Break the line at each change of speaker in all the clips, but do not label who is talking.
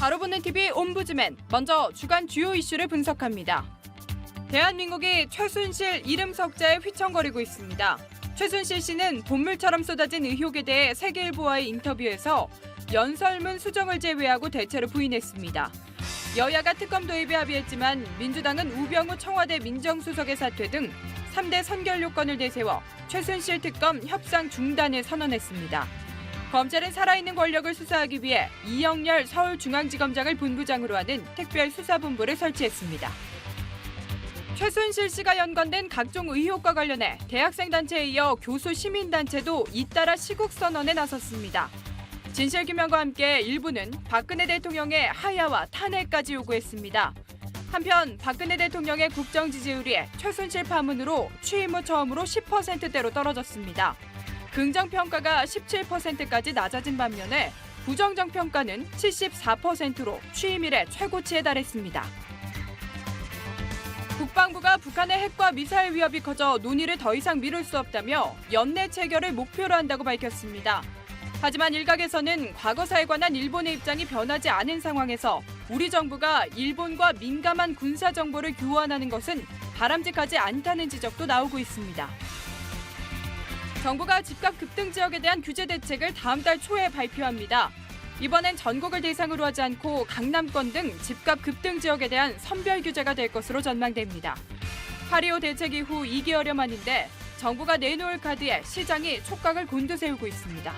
바로 보는 TV 옴부즈맨, 먼저 주간 주요 이슈를 분석합니다. 대한민국이 최순실 이름 석자에 휘청거리고 있습니다. 최순실 씨는 돈물처럼 쏟아진 의혹에 대해 세계일보와의 인터뷰에서 연설문 수정을 제외하고 대체로 부인했습니다. 여야가 특검 도입에 합의했지만 민주당은 우병우 청와대 민정수석의 사퇴 등 3대 선결 요건을 내세워 최순실 특검 협상 중단을 선언했습니다. 검찰은 살아있는 권력을 수사하기 위해 이영렬 서울중앙지검장을 본부장으로 하는 특별수사본부를 설치했습니다. 최순실 씨가 연관된 각종 의혹과 관련해 대학생 단체에 이어 교수 시민단체도 잇따라 시국선언에 나섰습니다. 진실규명과 함께 일부는 박근혜 대통령의 하야와 탄핵까지 요구했습니다. 한편 박근혜 대통령의 국정 지지율이 최순실 파문으로 취임 후 처음으로 10%대로 떨어졌습니다. 긍정평가가 17%까지 낮아진 반면에 부정적 평가는 74%로 취임 이래 최고치에 달했습니다. 국방부가 북한의 핵과 미사일 위협이 커져 논의를 더 이상 미룰 수 없다며 연내 체결을 목표로 한다고 밝혔습니다. 하지만 일각에서는 과거사에 관한 일본의 입장이 변하지 않은 상황에서 우리 정부가 일본과 민감한 군사 정보를 교환하는 것은 바람직하지 않다는 지적도 나오고 있습니다. 정부가 집값 급등 지역에 대한 규제 대책을 다음 달 초에 발표합니다. 이번엔 전국을 대상으로 하지 않고 강남권 등 집값 급등 지역에 대한 선별 규제가 될 것으로 전망됩니다. 8.25 대책 이후 2개월여 만인데 정부가 내놓을 카드에 시장이 촉각을 곤두세우고 있습니다.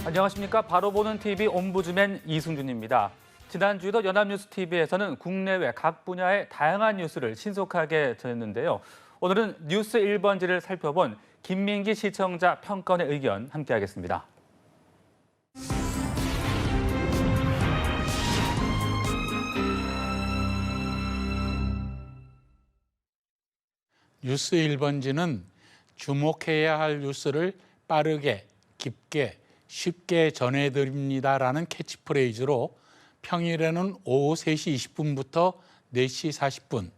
안녕하십니까. 바로 보는 TV 옴부즈맨 이승준입니다. 지난주에도 연합뉴스TV에서는 국내외 각 분야의 다양한 뉴스를 신속하게 전했는데요. 오늘은 뉴스 1번지를 살펴본 김민기 시청자 평가원의 의견 함께하겠습니다.
뉴스 1번지는 주목해야 할 뉴스를 빠르게, 깊게, 쉽게 전해드립니다라는 캐치프레이즈로 평일에는 오후 3시 20분부터 4시 40분,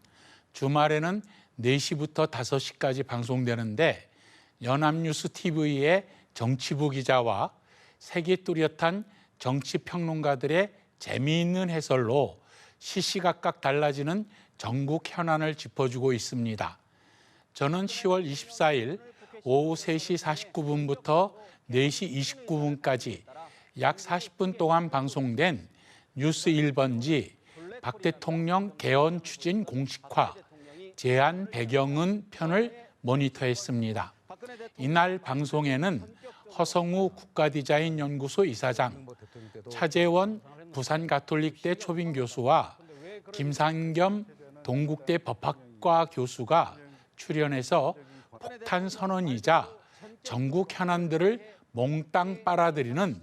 주말에는 4시부터 5시까지 방송되는데 연합뉴스TV의 정치부 기자와 세계 뚜렷한 정치평론가들의 재미있는 해설로 시시각각 달라지는 전국 현안을 짚어주고 있습니다. 저는 10월 24일 오후 3시 49분부터 4시 29분까지 약 40분 동안 방송된 뉴스 1번지 박 대통령 개헌 추진 공식화, 제안 배경은 편을 모니터했습니다. 이날 방송에는 허성우 국가디자인연구소 이사장, 차재원 부산가톨릭대 초빙 교수와 김상겸 동국대 법학과 교수가 출연해서 폭탄 선언이자 전국 현안들을 몽땅 빨아들이는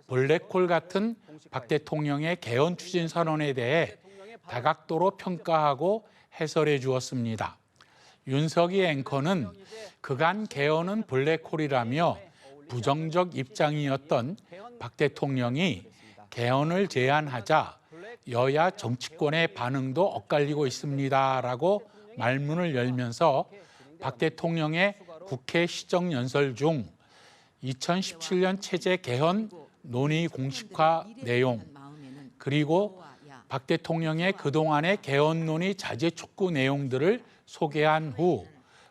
블랙홀 같은 박 대통령의 개헌 추진 선언에 대해 다각도로 평가하고 해설해 주었습니다. 윤석이 앵커는 그간 개헌은 블랙홀이라며 부정적 입장이었던 박 대통령이 개헌을 제안하자 여야 정치권의 반응도 엇갈리고 있습니다라고 말문을 열면서 박 대통령의 국회 시정연설 중 2017년 체제 개헌 논의 공식화 내용, 그리고 박 대통령의 그동안의 개헌 논의 자제 촉구 내용들을 소개한 후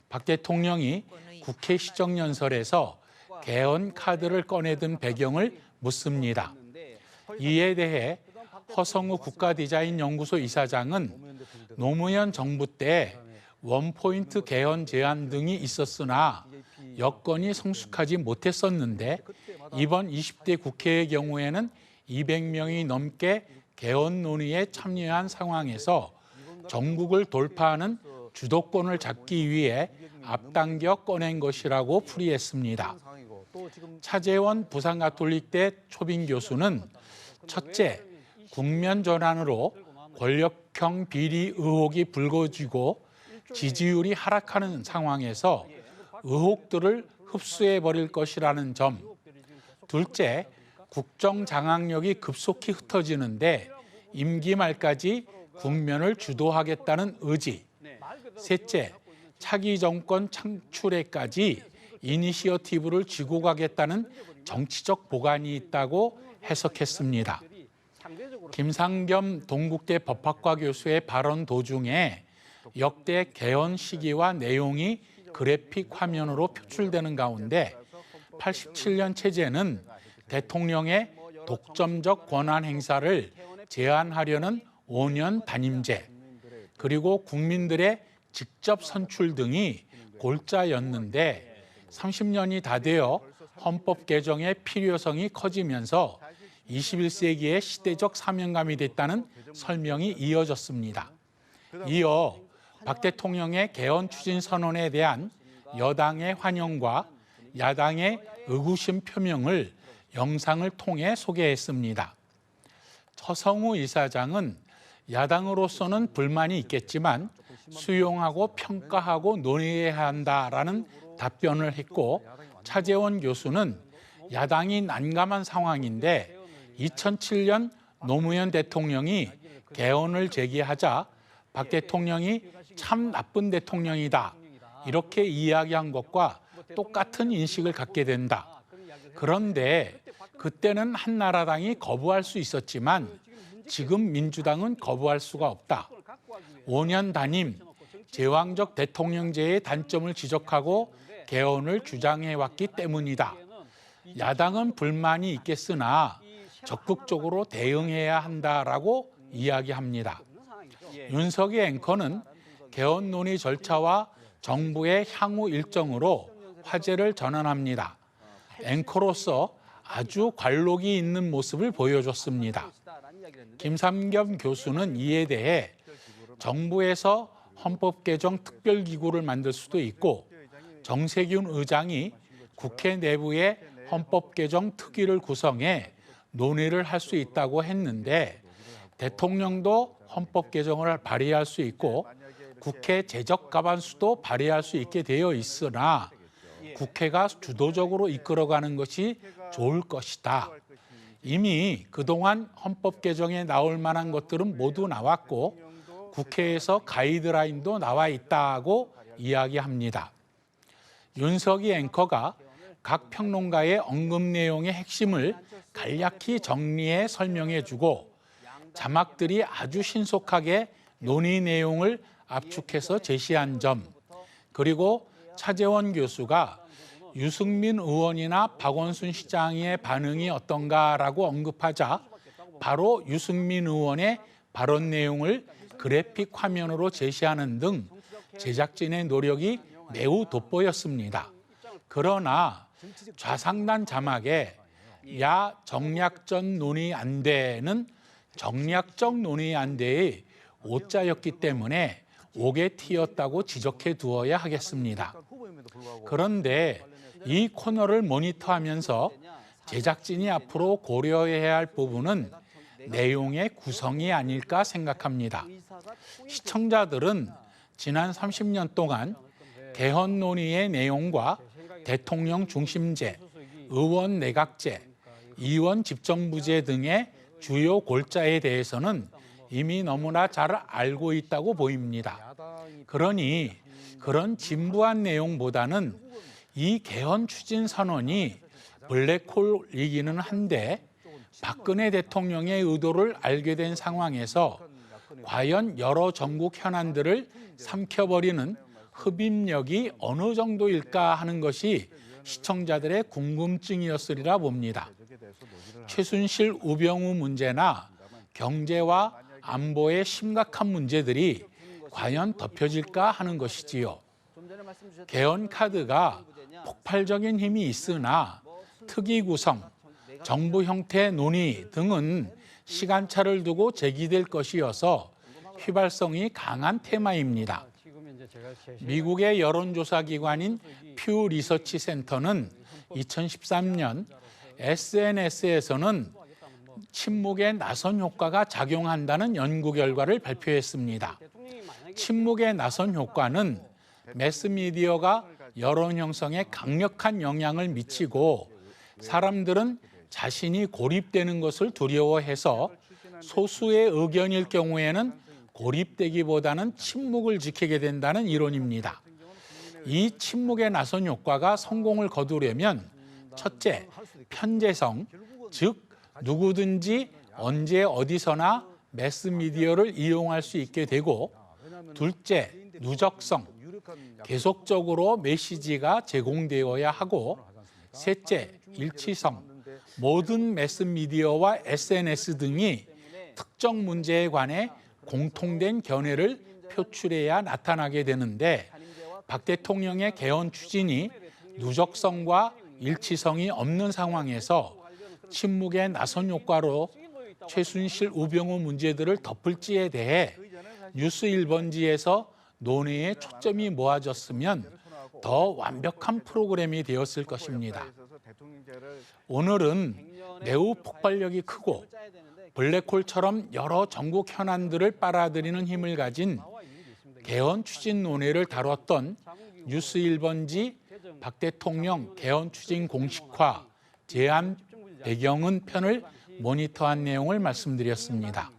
박 대통령이 국회 시정연설에서 개헌 카드를 꺼내든 배경을 묻습니다. 이에 대해 허성우 국가디자인연구소 이사장은 노무현 정부 때 원포인트 개헌 제안 등이 있었으나 여건이 성숙하지 못했었는데 이번 20대 국회의 경우에는 200명이 넘게 개헌 논의에 참여한 상황에서 전국을 돌파하는 주도권을 잡기 위해 앞당겨 꺼낸 것이라고 풀이했습니다. 차재원 부산가톨릭대 초빙 교수는 첫째, 국면 전환으로 권력형 비리 의혹이 불거지고 지지율이 하락하는 상황에서 의혹들을 흡수해버릴 것이라는 점. 둘째, 국정 장악력이 급속히 흩어지는데 임기 말까지 국면을 주도하겠다는 의지. 셋째, 차기 정권 창출에까지 이니시어티브를 쥐고 가겠다는 정치적 보관이 있다고 해석했습니다. 김상겸 동국대 법학과 교수의 발언 도중에 역대 개헌 시기와 내용이 그래픽 화면으로 표출되는 가운데 87년 체제는 대통령의 독점적 권한 행사를 제한하려는 5년 단임제, 그리고 국민들의 직접 선출 등이 골자였는데 30년이 다 되어 헌법 개정의 필요성이 커지면서 21세기의 시대적 사명감이 됐다는 설명이 이어졌습니다. 이어 박 대통령의 개헌 추진 선언에 대한 여당의 환영과 야당의 의구심 표명을 영상을 통해 소개했습니다. 처성우 이사장은 야당으로서는 불만이 있겠지만 수용하고 평가하고 논의해야 한다라는 답변을 했고, 차재원 교수는 야당이 난감한 상황인데 2007년 노무현 대통령이 개헌을 제기하자 박 대통령이 참 나쁜 대통령이다 이렇게 이야기한 것과 똑같은 인식을 갖게 된다. 그런데 그때는 한나라당이 거부할 수 있었지만 지금 민주당은 거부할 수가 없다. 5년 단임 제왕적 대통령제의 단점을 지적하고 개헌을 주장해왔기 때문이다. 야당은 불만이 있겠으나 적극적으로 대응해야 한다라고 이야기합니다. 윤석의 앵커는 개헌 논의 절차와 정부의 향후 일정으로 화제를 전환합니다. 앵커로서 아주 관록이 있는 모습을 보여줬습니다. 김삼겸 교수는 이에 대해 정부에서 헌법 개정 특별기구를 만들 수도 있고 정세균 의장이 국회 내부에 헌법 개정 특위를 구성해 논의를 할 수 있다고 했는데 대통령도 헌법 개정을 발의할 수 있고 국회 제적 과반수도 발의할 수 있게 되어 있으나 국회가 주도적으로 이끌어가는 것이 좋을 것이다. 이미 그동안 헌법 개정에 나올 만한 것들은 모두 나왔고 국회에서 가이드라인도 나와 있다고 이야기합니다. 윤석이 앵커가 각 평론가의 언급 내용의 핵심을 간략히 정리해 설명해주고 자막들이 아주 신속하게 논의 내용을 압축해서 제시한 점, 그리고 차재원 교수가 유승민 의원이나 박원순 시장의 반응이 어떤가라고 언급하자 바로 유승민 의원의 발언 내용을 그래픽 화면으로 제시하는 등 제작진의 노력이 매우 돋보였습니다. 그러나 좌상단 자막에 야 정략전 논의 안 돼는 정략적 논의 안 돼의 오자였기 때문에 옥에 튀었다고 지적해 두어야 하겠습니다. 그런데 이 코너를 모니터하면서 제작진이 앞으로 고려해야 할 부분은 내용의 구성이 아닐까 생각합니다. 시청자들은 지난 30년 동안 개헌 논의의 내용과 대통령 중심제, 의원 내각제, 의원 집정부제 등의 주요 골자에 대해서는 이미 너무나 잘 알고 있다고 보입니다. 그러니 그런 진부한 내용보다는 이 개헌 추진 선언이 블랙홀이기는 한데 박근혜 대통령의 의도를 알게 된 상황에서 과연 여러 전국 현안들을 삼켜버리는 흡입력이 어느 정도일까 하는 것이 시청자들의 궁금증이었으리라 봅니다. 최순실 우병우 문제나 경제와 안보의 심각한 문제들이 과연 덮여질까 하는 것이지요. 개헌 카드가 폭발적인 힘이 있으나 특위 구성, 정부 형태 논의 등은 시간차를 두고 제기될 것이어서 휘발성이 강한 테마입니다. 미국의 여론조사 기관인 퓨 리서치 센터는 2013년 SNS에서는 침묵의 나선 효과가 작용한다는 연구 결과를 발표했습니다. 침묵의 나선 효과는 매스미디어가 여론 형성에 강력한 영향을 미치고 사람들은 자신이 고립되는 것을 두려워해서 소수의 의견일 경우에는 고립되기보다는 침묵을 지키게 된다는 이론입니다. 이 침묵의 나선 효과가 성공을 거두려면 첫째, 편재성, 즉 누구든지 언제 어디서나 매스미디어를 이용할 수 있게 되고, 둘째, 누적성, 계속적으로 메시지가 제공되어야 하고, 셋째, 일치성, 모든 매스미디어와 SNS 등이 특정 문제에 관해 공통된 견해를 표출해야 나타나게 되는데, 박 대통령의 개헌 추진이 누적성과 일치성이 없는 상황에서 침묵의 나선 효과로 최순실, 우병우 문제들을 덮을지에 대해 뉴스 1번지에서 논의의 초점이 모아졌으면 더 완벽한 프로그램이 되었을 것입니다. 오늘은 매우 폭발력이 크고 블랙홀처럼 여러 전국 현안들을 빨아들이는 힘을 가진 개헌 추진 논의를 다뤘던 뉴스 1번지 박 대통령 개헌 추진 공식화 제안 배경은 편을 모니터한 내용을 말씀드렸습니다.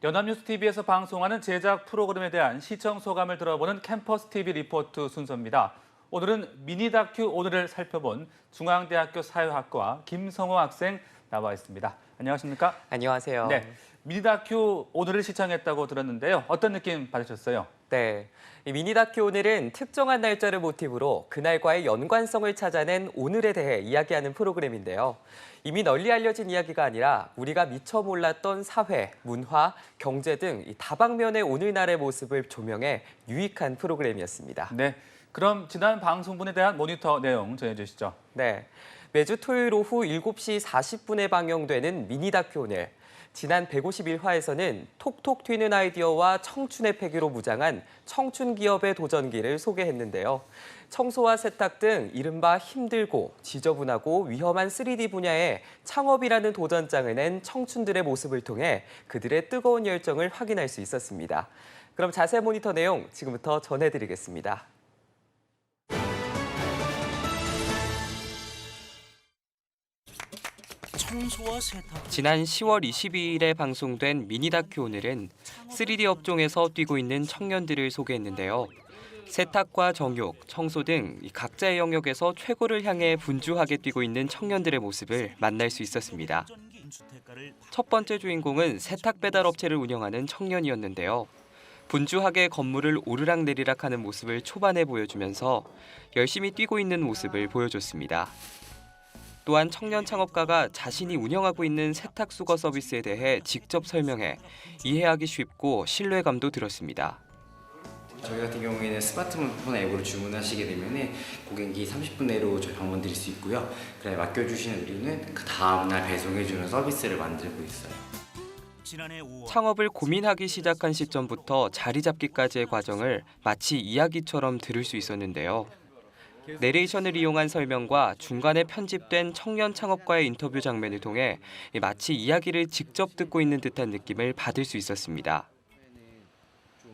연합뉴스TV에서 방송하는 제작 프로그램에 대한 시청 소감을 들어보는 캠퍼스 TV 리포트 순서입니다. 오늘은 미니 다큐 오늘을 살펴본 중앙대학교 사회학과 김성호 학생 나와 있습니다. 안녕하십니까?
안녕하세요.
네, 미니 다큐 오늘을 시청했다고 들었는데요. 어떤 느낌 받으셨어요?
네, 이 미니 다큐 오늘은 특정한 날짜를 모티브로 그날과의 연관성을 찾아낸 오늘에 대해 이야기하는 프로그램인데요. 이미 널리 알려진 이야기가 아니라 우리가 미처 몰랐던 사회, 문화, 경제 등 이 다방면의 오늘날의 모습을 조명해 유익한 프로그램이었습니다.
네, 그럼 지난 방송분에 대한 모니터 내용 전해주시죠.
네, 매주 토요일 오후 7시 40분에 방영되는 미니 다큐 오늘. 지난 151화에서는 톡톡 튀는 아이디어와 청춘의 패기로 무장한 청춘 기업의 도전기를 소개했는데요. 청소와 세탁 등 이른바 힘들고 지저분하고 위험한 3D 분야에 창업이라는 도전장을 낸 청춘들의 모습을 통해 그들의 뜨거운 열정을 확인할 수 있었습니다. 그럼 자세 모니터 내용 지금부터 전해드리겠습니다. 지난 10월 22일에 방송된 미니 다큐 오늘은 3D 업종에서 뛰고 있는 청년들을 소개했는데요. 세탁과 정육, 청소 등 각자의 영역에서 최고를 향해 분주하게 뛰고 있는 청년들의 모습을 만날 수 있었습니다. 첫 번째 주인공은 세탁 배달 업체를 운영하는 청년이었는데요. 분주하게 건물을 오르락내리락하는 모습을 초반에 보여주면서 열심히 뛰고 있는 모습을 보여줬습니다. 또한 청년 창업가가 자신이 운영하고 있는 세탁수거 서비스에 대해 직접 설명해 이해하기 쉽고 신뢰감도 들었습니다.
저희 같은 경우에는 스마트폰 앱으로 주문하시게 되면 고객이 30분 내로 저희 방문 드릴 수 있고요. 그래 맡겨주시는 의류는 그 다음날 배송해주는 서비스를 만들고 있어요.
창업을 고민하기 시작한 시점부터 자리 잡기까지의 과정을 마치 이야기처럼 들을 수 있었는데요. 내레이션을 이용한 설명과 중간에 편집된 청년 창업가의 인터뷰 장면을 통해 마치 이야기를 직접 듣고 있는 듯한 느낌을 받을 수 있었습니다.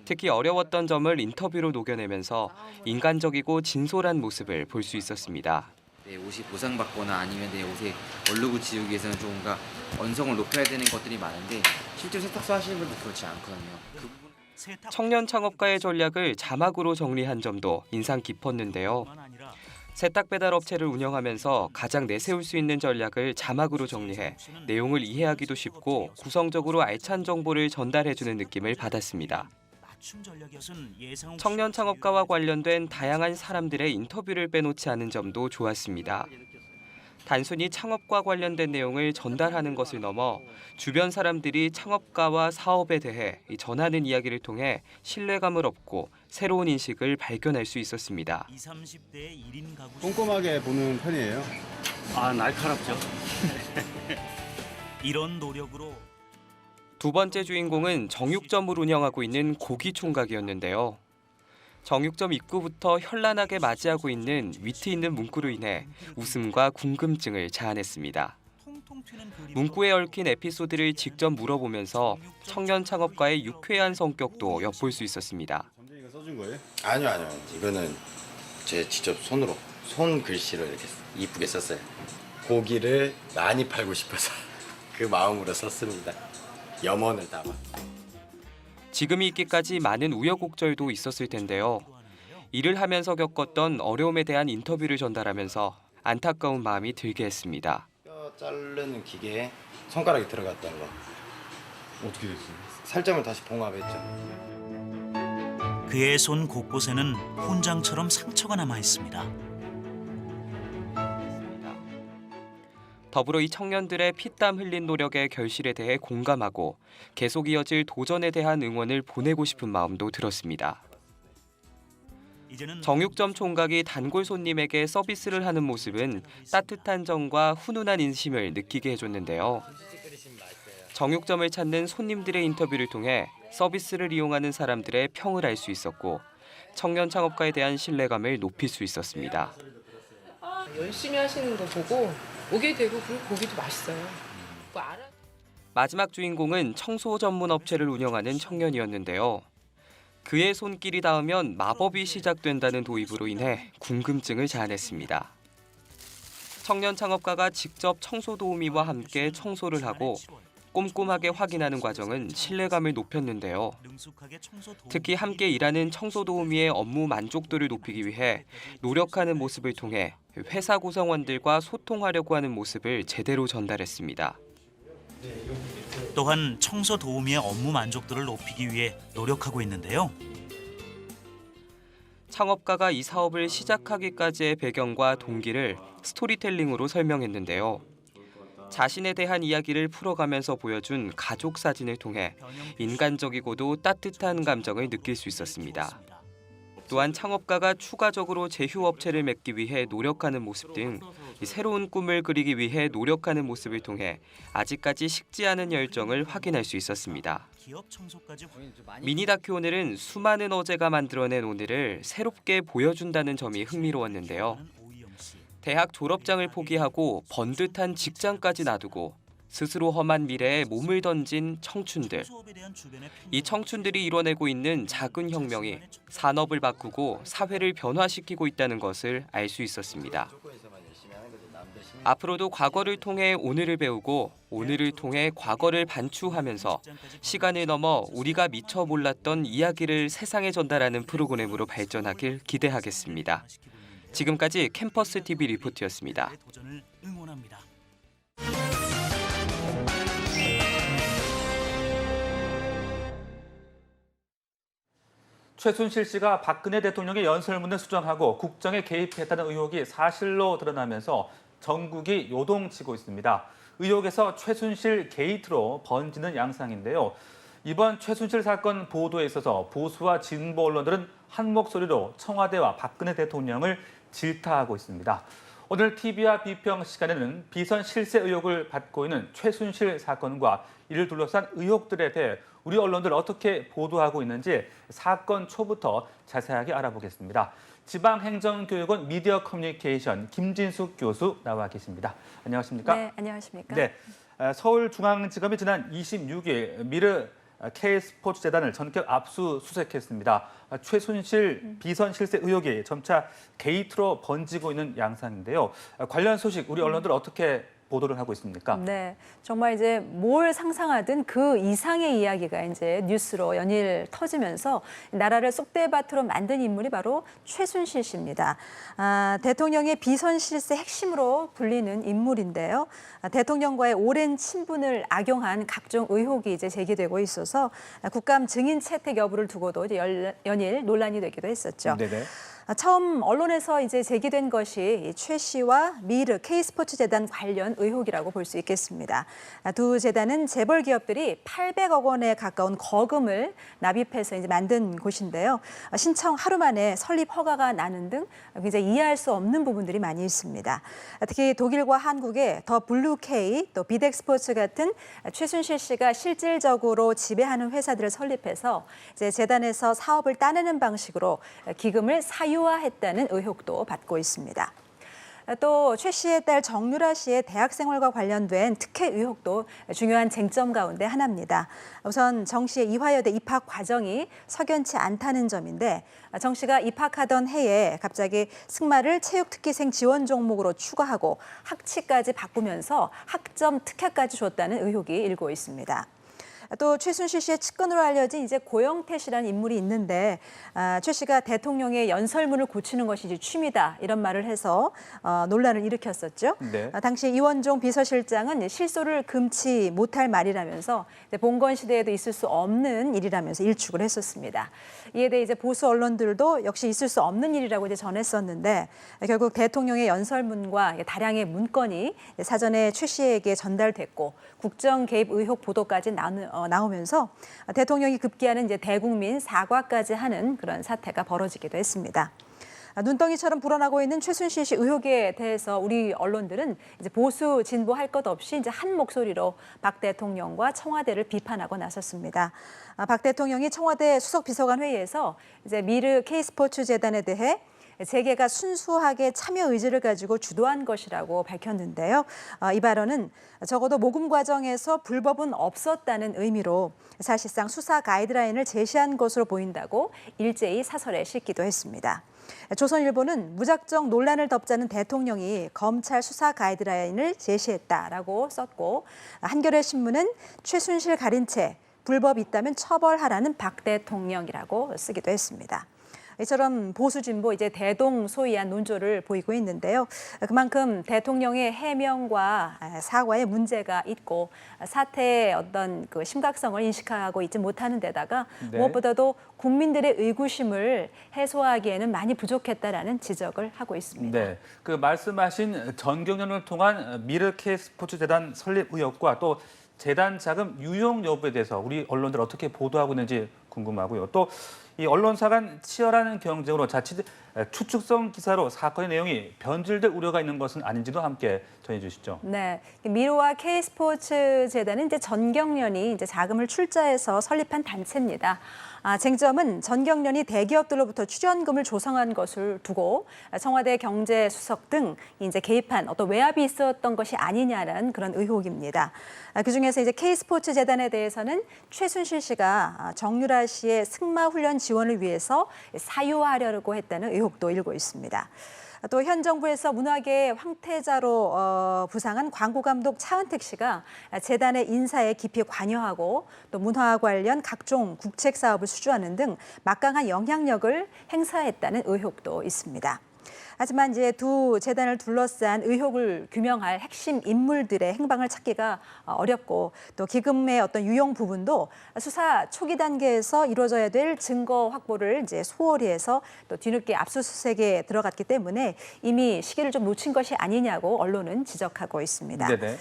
특히 어려웠던 점을 인터뷰로 녹여내면서 인간적이고 진솔한 모습을 볼 수 있었습니다.
내 옷이 보상받거나 아니면 내 옷에 얼룩을 지우기 위해서는 좀 뭔가 언성을 높여야 되는 것들이 많은데 실제로 세탁소 하시는 분들 그렇지 않거든요.
청년 창업가의 전략을 자막으로 정리한 점도 인상 깊었는데요. 세탁 배달 업체를 운영하면서 가장 내세울 수 있는 전략을 자막으로 정리해 내용을 이해하기도 쉽고 구성적으로 알찬 정보를 전달해주는 느낌을 받았습니다. 청년 창업가와 관련된 다양한 사람들의 인터뷰를 빼놓지 않은 점도 좋았습니다. 단순히 창업과 관련된 내용을 전달하는 것을 넘어 주변 사람들이 창업가와 사업에 대해 전하는 이야기를 통해 신뢰감을 얻고 새로운 인식을 발견할 수 있었습니다.
꼼꼼하게 보는 편이에요?
날카롭죠. 이런 노력으로
두 번째 주인공은 정육점을 운영하고 있는 고기 총각이었는데요. 정육점 입구부터 현란하게 맞이하고 있는 위트 있는 문구로 인해 웃음과 궁금증을 자아냈습니다. 문구에 얽힌 에피소드를 직접 물어보면서 청년 창업가의 유쾌한 성격도 엿볼 수 있었습니다.
점쟁이가 써준 거예요?
아니요. 이거는 제 직접 손으로 손 글씨로 이렇게 이쁘게 썼어요. 고기를 많이 팔고 싶어서 그 마음으로 썼습니다. 염원을 담아.
지금이 있기까지 많은 우여곡절도 있었을 텐데요. 일을 하면서 겪었던 어려움에 대한 인터뷰를 전달하면서 안타까운 마음이 들게 했습니다.
뼈 자르는 기계에 손가락이 들어갔다는 거.
어떻게 됐어요?
살점을 다시 봉합했죠.
그의 손 곳곳에는 훈장처럼 상처가 남아 있습니다.
더불어 이 청년들의 피땀 흘린 노력의 결실에 대해 공감하고 계속 이어질 도전에 대한 응원을 보내고 싶은 마음도 들었습니다. 정육점 총각이 단골 손님에게 서비스를 하는 모습은 따뜻한 정과 훈훈한 인심을 느끼게 해줬는데요. 정육점을 찾는 손님들의 인터뷰를 통해 서비스를 이용하는 사람들의 평을 알 수 있었고 청년 창업가에 대한 신뢰감을 높일 수 있었습니다.
열심히 하시는 거 보고 오게 되고 그리고 고기도 맛있어요.
마지막 주인공은 청소 전문 업체를 운영하는 청년이었는데요. 그의 손길이 닿으면 마법이 시작된다는 도입으로 인해 궁금증을 자아냈습니다. 청년 창업가가 직접 청소 도우미와 함께 청소를 하고 꼼꼼하게 확인하는 과정은 신뢰감을 높였는데요. 특히 함께 일하는 청소 도우미의 업무 만족도를 높이기 위해 노력하는 모습을 통해 회사 구성원들과 소통하려고 하는 모습을 제대로 전달했습니다.
또한 청소 도우미의 업무 만족도를 높이기 위해 노력하고 있는데요.
창업가가 이 사업을 시작하기까지의 배경과 동기를 스토리텔링으로 설명했는데요. 자신에 대한 이야기를 풀어가면서 보여준 가족 사진을 통해 인간적이고도 따뜻한 감정을 느낄 수 있었습니다. 또한 창업가가 추가적으로 제휴업체를 맺기 위해 노력하는 모습 등 새로운 꿈을 그리기 위해 노력하는 모습을 통해 아직까지 식지 않은 열정을 확인할 수 있었습니다. 미니 다큐 오늘은 수많은 어제가 만들어낸 오늘을 새롭게 보여준다는 점이 흥미로웠는데요. 대학 졸업장을 포기하고 번듯한 직장까지 놔두고 스스로 험한 미래에 몸을 던진 청춘들. 이 청춘들이 이뤄내고 있는 작은 혁명이 산업을 바꾸고 사회를 변화시키고 있다는 것을 알 수 있었습니다. 앞으로도 과거를 통해 오늘을 배우고 오늘을 통해 과거를 반추하면서 시간을 넘어 우리가 미처 몰랐던 이야기를 세상에 전달하는 프로그램으로 발전하길 기대하겠습니다. 지금까지 캠퍼스 TV 리포트였습니다.
최순실 씨가 박근혜 대통령의 연설문을 수정하고 국정에 개입했다는 의혹이 사실로 드러나면서 전국이 요동치고 있습니다. 의혹에서 최순실 게이트로 번지는 양상인데요. 이번 최순실 사건 보도에 있어서 보수와 진보 언론들은 한 목소리로 청와대와 박근혜 대통령을 질타하고 있습니다. 오늘 TV와 비평 시간에는 비선 실세 의혹을 받고 있는 최순실 사건과 이를 둘러싼 의혹들에 대해 우리 언론들 어떻게 보도하고 있는지 사건 초부터 자세하게 알아보겠습니다. 지방행정교육원 미디어 커뮤니케이션 김진숙 교수 나와 계십니다. 안녕하십니까?
네, 안녕하십니까?
네, 서울중앙지검이 지난 26일 미르 K스포츠재단을 전격 압수수색했습니다. 최순실 비선 실세 의혹이 점차 게이트로 번지고 있는 양상인데요. 관련 소식 우리 언론들 어떻게 보도를 하고 있습니까?
네, 정말 이제 뭘 상상하든 그 이상의 이야기가 이제 뉴스로 연일 터지면서 나라를 쑥대밭으로 만든 인물이 바로 최순실 씨입니다. 대통령의 비선 실세 핵심으로 불리는 인물인데요. 대통령과의 오랜 친분을 악용한 각종 의혹이 이제 제기되고 있어서 국감 증인 채택 여부를 두고도 이제 연일 논란이 되기도 했었죠.
네네.
처음 언론에서 이제 제기된 것이 최 씨와 미르 K스포츠재단 관련 의혹이라고 볼 수 있겠습니다. 두 재단은 재벌 기업들이 800억 원에 가까운 거금을 납입해서 이제 만든 곳인데요. 신청 하루 만에 설립 허가가 나는 등 굉장히 이해할 수 없는 부분들이 많이 있습니다. 특히 독일과 한국의 더 블루K, 또 비덱스포츠 같은 최순실 씨가 실질적으로 지배하는 회사들을 설립해서 이제 재단에서 사업을 따내는 방식으로 기금을 사유화했다는 의혹도 받고 있습니다. 또 최 씨의 딸 정유라 씨의 대학 생활과 관련된 특혜 의혹도 중요한 쟁점 가운데 하나입니다. 우선 정 씨의 이화여대 입학 과정이 석연치 않다는 점인데 정 씨가 입학하던 해에 갑자기 승마를 체육특기생 지원 종목으로 추가하고 학치까지 바꾸면서 학점 특혜까지 줬다는 의혹이 일고 있습니다. 또 최순실 씨의 측근으로 알려진 이제 고영태 씨라는 인물이 있는데 최 씨가 대통령의 연설문을 고치는 것이 이제 취미다 이런 말을 해서 논란을 일으켰었죠.
네.
당시 이원종 비서실장은 실소를 금치 못할 말이라면서 봉건 시대에도 있을 수 없는 일이라면서 일축을 했었습니다. 이에 대해 이제 보수 언론들도 역시 있을 수 없는 일이라고 이제 전했었는데 결국 대통령의 연설문과 다량의 문건이 사전에 최 씨에게 전달됐고 국정 개입 의혹 보도까지 나오면서 대통령이 급기야는 이제 대국민 사과까지 하는 그런 사태가 벌어지기도 했습니다. 눈덩이처럼 불어나고 있는 최순실 씨 의혹에 대해서 우리 언론들은 이제 보수 진보 할 것 없이 이제 한 목소리로 박 대통령과 청와대를 비판하고 나섰습니다. 박 대통령이 청와대 수석비서관 회의에서 이제 미르 K스포츠 재단에 대해 재계가 순수하게 참여 의지를 가지고 주도한 것이라고 밝혔는데요. 이 발언은 적어도 모금 과정에서 불법은 없었다는 의미로 사실상 수사 가이드라인을 제시한 것으로 보인다고 일제히 사설에 싣기도 했습니다. 조선일보는 무작정 논란을 덮자는 대통령이 검찰 수사 가이드라인을 제시했다라고 썼고 한겨레 신문은 최순실 가린 채 불법 있다면 처벌하라는 박 대통령이라고 쓰기도 했습니다. 이처럼 보수 진보 이제 대동소이한 논조를 보이고 있는데요. 그만큼 대통령의 해명과 사과에 문제가 있고 사태의 어떤 그 심각성을 인식하고 있지 못하는 데다가
네.
무엇보다도 국민들의 의구심을 해소하기에는 많이 부족했다라는 지적을 하고 있습니다.
네, 그 말씀하신 전경련을 통한 미르 K스포츠재단 설립 의혹과 또 재단 자금 유용 여부에 대해서 우리 언론들 어떻게 보도하고 있는지 궁금하고요. 또 이 언론사 간 치열한 경쟁으로 자칫 추측성 기사로 사건의 내용이 변질될 우려가 있는 것은 아닌지도 함께 전해주시죠.
네, 미르와 K스포츠 재단은 이제 전경련이 이제 자금을 출자해서 설립한 단체입니다. 쟁점은 전경련이 대기업들로부터 출연금을 조성한 것을 두고 청와대 경제수석 등 이제 개입한 어떤 외압이 있었던 것이 아니냐는 그런 의혹입니다. 그중에서 이제 K스포츠 재단에 대해서는 최순실 씨가 정유라 씨의 승마 훈련 지원을 위해서 사유하려고 했다는 의혹도 일고 있습니다. 또 현 정부에서 문화계의 황태자로 부상한 광고 감독 차은택 씨가 재단의 인사에 깊이 관여하고 또 문화 관련 각종 국책 사업을 수주하는 등 막강한 영향력을 행사했다는 의혹도 있습니다. 하지만 이제 두 재단을 둘러싼 의혹을 규명할 핵심 인물들의 행방을 찾기가 어렵고 또 기금의 어떤 유용 부분도 수사 초기 단계에서 이루어져야 될 증거 확보를 이제 소홀히 해서 또 뒤늦게 압수수색에 들어갔기 때문에 이미 시기를 좀 놓친 것이 아니냐고 언론은 지적하고 있습니다.
네네.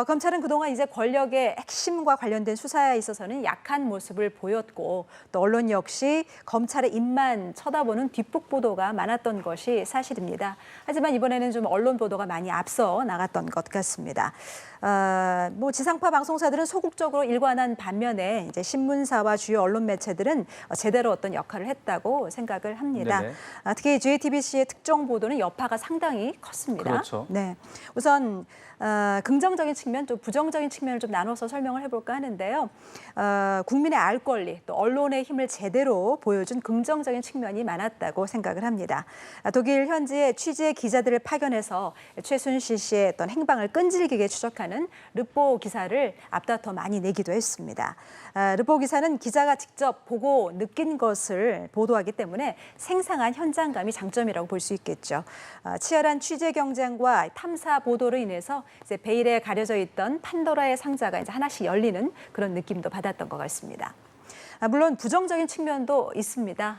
검찰은 그동안 이제 권력의 핵심과 관련된 수사에 있어서는 약한 모습을 보였고 또 언론 역시 검찰의 입만 쳐다보는 뒷북 보도가 많았던 것이 사실입니다. 하지만 이번에는 좀 언론 보도가 많이 앞서 나갔던 것 같습니다. 뭐 지상파 방송사들은 소극적으로 일관한 반면에 이제 신문사와 주요 언론 매체들은 제대로 어떤 역할을 했다고 생각을 합니다. 특히 JTBC의 특정 보도는 여파가 상당히 컸습니다.
그렇죠.
네, 우선 긍정적인 측면, 또 부정적인 측면을 좀 나눠서 설명을 해볼까 하는데요. 국민의 알 권리, 또 언론의 힘을 제대로 보여준 긍정적인 측면이 많았다고 생각을 합니다. 독일 현지의 취재 기자들을 파견해서 최순실 씨의 어떤 행방을 끈질기게 추적하는 르포 기사를 앞다퉈 많이 내기도 했습니다. 르포 기사는 기자가 직접 보고 느낀 것을 보도하기 때문에 생생한 현장감이 장점이라고 볼 수 있겠죠. 치열한 취재 경쟁과 탐사 보도로 인해서 이제 베일에 가려져 있던 판도라의 상자가 이제 하나씩 열리는 그런 느낌도 받았던 것 같습니다. 물론 부정적인 측면도 있습니다.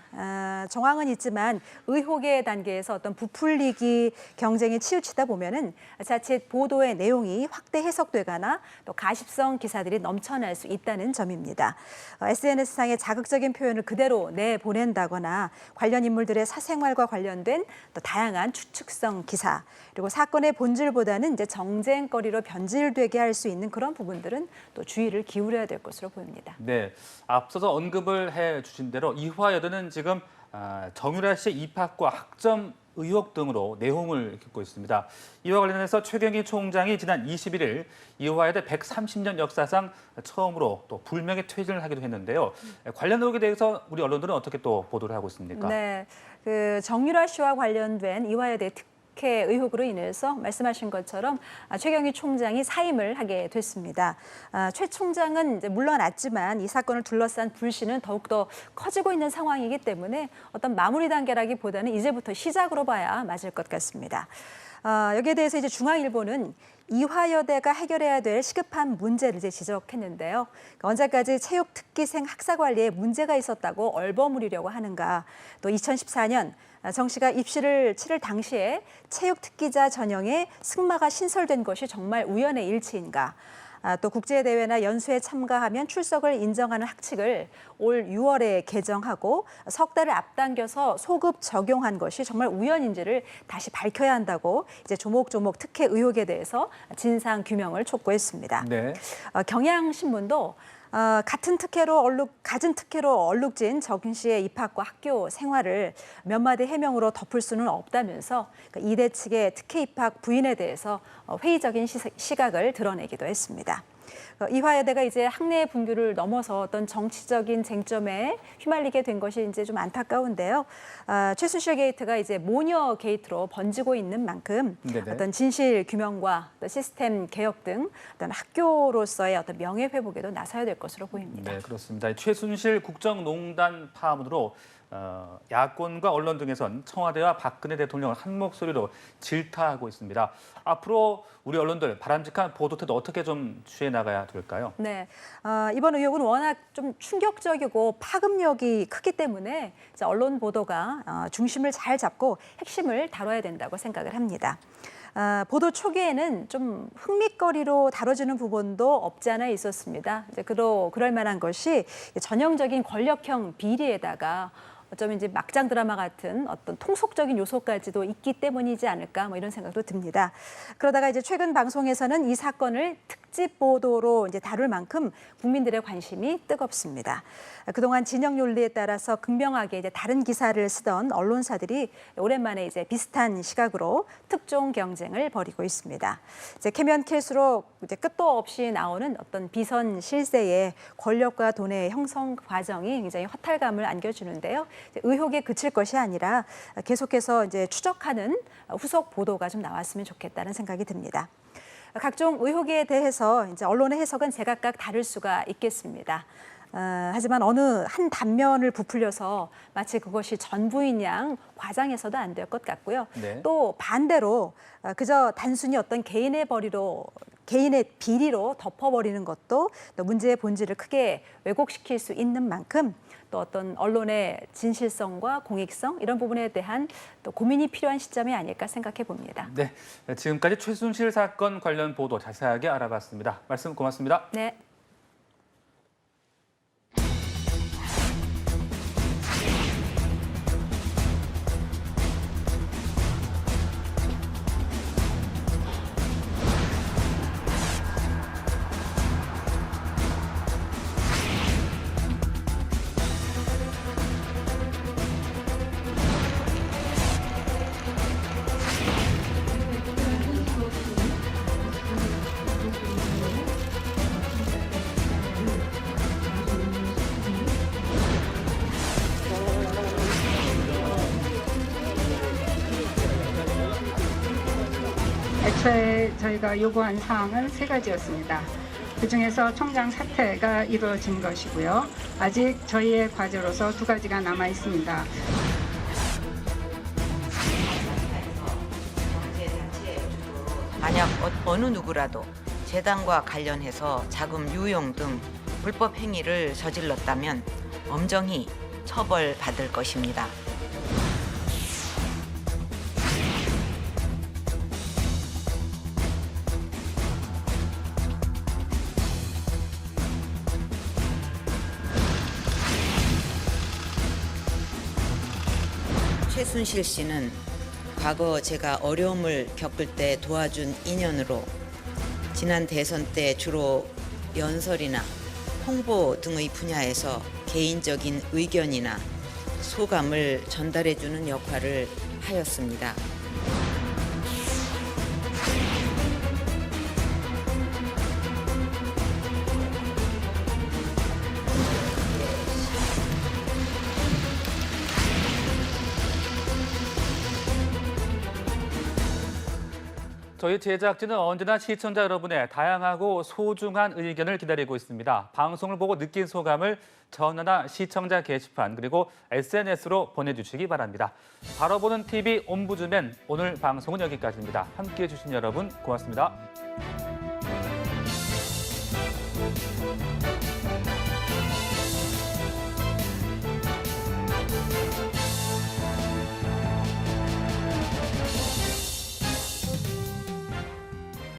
정황은 있지만 의혹의 단계에서 어떤 부풀리기 경쟁이 치우치다 보면은 자칫 보도의 내용이 확대 해석되거나 또 가십성 기사들이 넘쳐날 수 있다는 점입니다. SNS상의 자극적인 표현을 그대로 내보낸다거나 관련 인물들의 사생활과 관련된 또 다양한 추측성 기사 그리고 사건의 본질보다는 이제 정쟁거리로 변질되게 할 수 있는 그런 부분들은 또 주의를 기울여야 될 것으로 보입니다.
네, 앞서서 언급을 해주신 대로 이화여대는 지금 정유라 씨의 입학과 학점 의혹 등으로 내홍을 겪고 있습니다. 이와 관련해서 최경희 총장이 지난 21일 이화여대 130년 역사상 처음으로 또 불명예 퇴진을 하기도 했는데요. 관련 의혹에 대해서 우리 언론들은 어떻게 또 보도를 하고 있습니까?
네, 그 정유라 씨와 관련된 이화여대 특혜 의혹으로 인해서 말씀하신 것처럼 최경희 총장이 사임을 하게 됐습니다. 최 총장은 이제 물러났지만 이 사건을 둘러싼 불씨는 더욱더 커지고 있는 상황이기 때문에 어떤 마무리 단계라기보다는 이제부터 시작으로 봐야 맞을 것 같습니다. 여기에 대해서 이제 중앙일보는 이화여대가 해결해야 될 시급한 문제를 이제 지적했는데요. 언제까지 체육 특기생 학사 관리에 문제가 있었다고 얼버무리려고 하는가? 또 2014년 정 씨가 입시를 치를 당시에 체육 특기자 전형에 승마가 신설된 것이 정말 우연의 일치인가? 또 국제대회나 연수에 참가하면 출석을 인정하는 학칙을 올 6월에 개정하고 석 달을 앞당겨서 소급 적용한 것이 정말 우연인지를 다시 밝혀야 한다고 이제 조목조목 특혜 의혹에 대해서 진상 규명을 촉구했습니다.
네.
경향신문도 같은 갖은 특혜로 얼룩진 정 씨의 입학과 학교 생활을 몇 마디 해명으로 덮을 수는 없다면서 이대 측의 특혜 입학 부인에 대해서 회의적인 시각을 드러내기도 했습니다. 이화여대가 이제 학내 분규를 넘어서 어떤 정치적인 쟁점에 휘말리게 된 것이 이제 좀 안타까운데요. 최순실 게이트가 이제 모녀 게이트로 번지고 있는 만큼
네네.
어떤 진실 규명과 또 시스템 개혁 등 어떤 학교로서의 어떤 명예 회복에도 나서야 될 것으로 보입니다.
네, 그렇습니다. 최순실 국정농단 파문으로 야권과 언론 등에선 청와대와 박근혜 대통령을 한 목소리로 질타하고 있습니다. 앞으로 우리 언론들 바람직한 보도 태도 어떻게 좀 취해 나가야 될까요?
네, 이번 의혹은 워낙 좀 충격적이고 파급력이 크기 때문에 이제 언론 보도가 중심을 잘 잡고 핵심을 다뤄야 된다고 생각을 합니다. 보도 초기에는 좀 흥미거리로 다뤄지는 부분도 없지 않아 있었습니다. 이제 그럴 만한 것이 전형적인 권력형 비리에다가 어쩌면 이제 막장 드라마 같은 어떤 통속적인 요소까지도 있기 때문이지 않을까 뭐 이런 생각도 듭니다. 그러다가 이제 최근 방송에서는 이 사건을 특집 보도로 이제 다룰 만큼 국민들의 관심이 뜨겁습니다. 그동안 진영 논리에 따라서 극명하게 이제 다른 기사를 쓰던 언론사들이 오랜만에 이제 비슷한 시각으로 특종 경쟁을 벌이고 있습니다. 이제 캐면 킬수록 이제 끝도 없이 나오는 어떤 비선 실세의 권력과 돈의 형성 과정이 굉장히 허탈감을 안겨주는데요. 의혹에 그칠 것이 아니라 계속해서 이제 추적하는 후속 보도가 좀 나왔으면 좋겠다는 생각이 듭니다. 각종 의혹에 대해서 이제 언론의 해석은 제각각 다를 수가 있겠습니다. 하지만 어느 한 단면을 부풀려서 마치 그것이 전부인 양 과장해서도 안 될 것 같고요.
네.
또 반대로 그저 단순히 어떤 개인의 비리로 덮어버리는 것도 또 문제의 본질을 크게 왜곡시킬 수 있는 만큼 또 어떤 언론의 진실성과 공익성 이런 부분에 대한 또 고민이 필요한 시점이 아닐까 생각해 봅니다.
네, 지금까지 최순실 사건 관련 보도 자세하게 알아봤습니다. 말씀 고맙습니다.
네.
애초에 저희가 요구한 사항은 3가지였습니다. 그중에서 총장 사퇴가 이루어진 것이고요. 아직 저희의 과제로서 2가지가 남아 있습니다.
만약 어느 누구라도 재단과 관련해서 자금 유용 등 불법 행위를 저질렀다면 엄정히 처벌받을 것입니다. 최순실 씨는 과거 제가 어려움을 겪을 때 도와준 인연으로 지난 대선 때 주로 연설이나 홍보 등의 분야에서 개인적인 의견이나 소감을 전달해주는 역할을 하였습니다.
저희 제작진은 언제나 시청자 여러분의 다양하고 소중한 의견을 기다리고 있습니다. 방송을 보고 느낀 소감을 전화나 시청자 게시판 그리고 SNS로 보내주시기 바랍니다. 바로 보는 TV 옴부즈맨 오늘 방송은 여기까지입니다. 함께해 주신 여러분 고맙습니다.